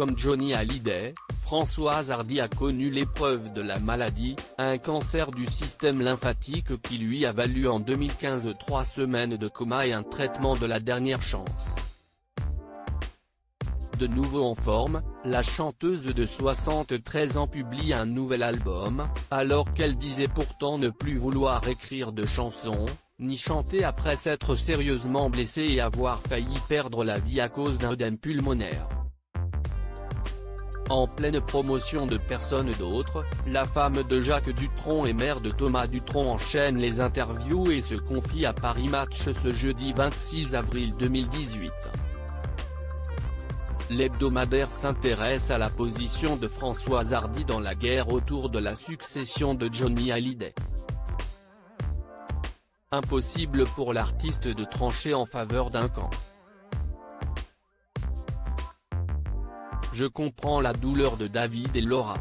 comme Johnny Hallyday, Françoise Hardy a connu l'épreuve de la maladie, un cancer du système lymphatique qui lui a valu en 2015 3 semaines de coma et un traitement de la dernière chance. De nouveau en forme, la chanteuse de 73 ans publie un nouvel album, alors qu'elle disait pourtant ne plus vouloir écrire de chansons, ni chanter après s'être sérieusement blessée et avoir failli perdre la vie à cause d'un œdème pulmonaire. En pleine promotion de Personne d'autre, la femme de Jacques Dutronc et mère de Thomas Dutronc enchaîne les interviews et se confie à Paris Match ce jeudi 26 avril 2018. L'hebdomadaire s'intéresse à la position de Françoise Hardy dans la guerre autour de la succession de Johnny Hallyday. Impossible pour l'artiste de trancher en faveur d'un camp. Je comprends la douleur de David et Laura.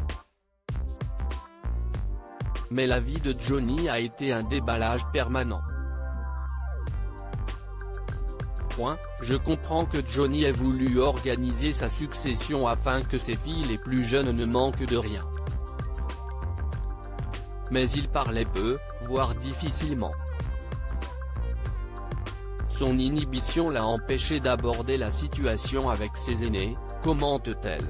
Mais la vie de Johnny a été un déballage permanent. Je comprends que Johnny ait voulu organiser sa succession afin que ses filles les plus jeunes ne manquent de rien. Mais il parlait peu, voire difficilement. Son inhibition l'a empêché d'aborder la situation avec ses aînés, commente-t-elle.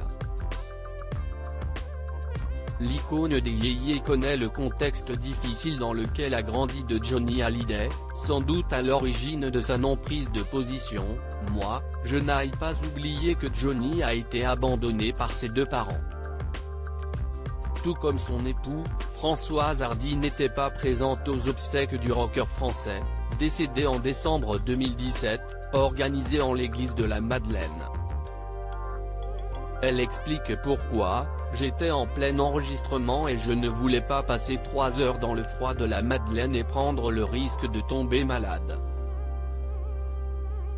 L'icône des yéyés connaît le contexte difficile dans lequel a grandi de Johnny Hallyday, sans doute à l'origine de sa non-prise de position. Moi, je n'aille pas oublier que Johnny a été abandonné par ses deux parents. Tout comme son époux, Françoise Hardy n'était pas présente aux obsèques du rocker français, décédé en décembre 2017, organisées en l'église de la Madeleine. Elle explique pourquoi: j'étais en plein enregistrement et je ne voulais pas passer 3 heures dans le froid de la Madeleine et prendre le risque de tomber malade.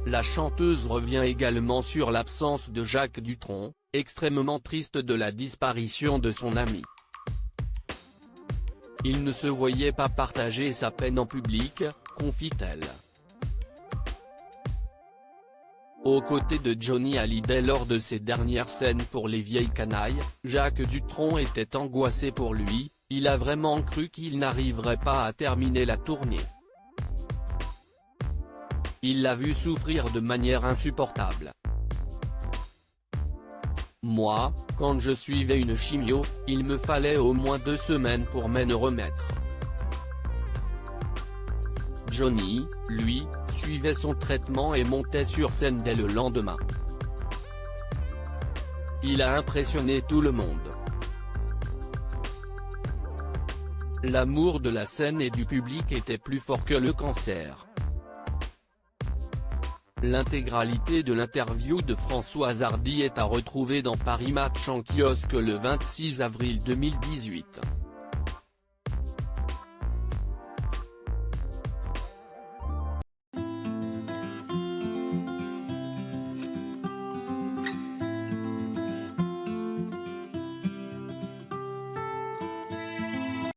La chanteuse revient également sur l'absence de Jacques Dutronc, extrêmement triste de la disparition de son ami. Il ne se voyait pas partager sa peine en public, confie-t-elle. Aux côtés de Johnny Hallyday lors de ses dernières scènes pour Les Vieilles Canailles, Jacques Dutronc était angoissé pour lui, il a vraiment cru qu'il n'arriverait pas à terminer la tournée. Il l'a vu souffrir de manière insupportable. Moi, quand je suivais une chimio, il me fallait au moins 2 semaines pour m'en remettre. Johnny, lui, suivait son traitement et montait sur scène dès le lendemain. Il a impressionné tout le monde. L'amour de la scène et du public était plus fort que le cancer. L'intégralité de l'interview de Françoise Hardy est à retrouver dans Paris Match en kiosque le 26 avril 2018.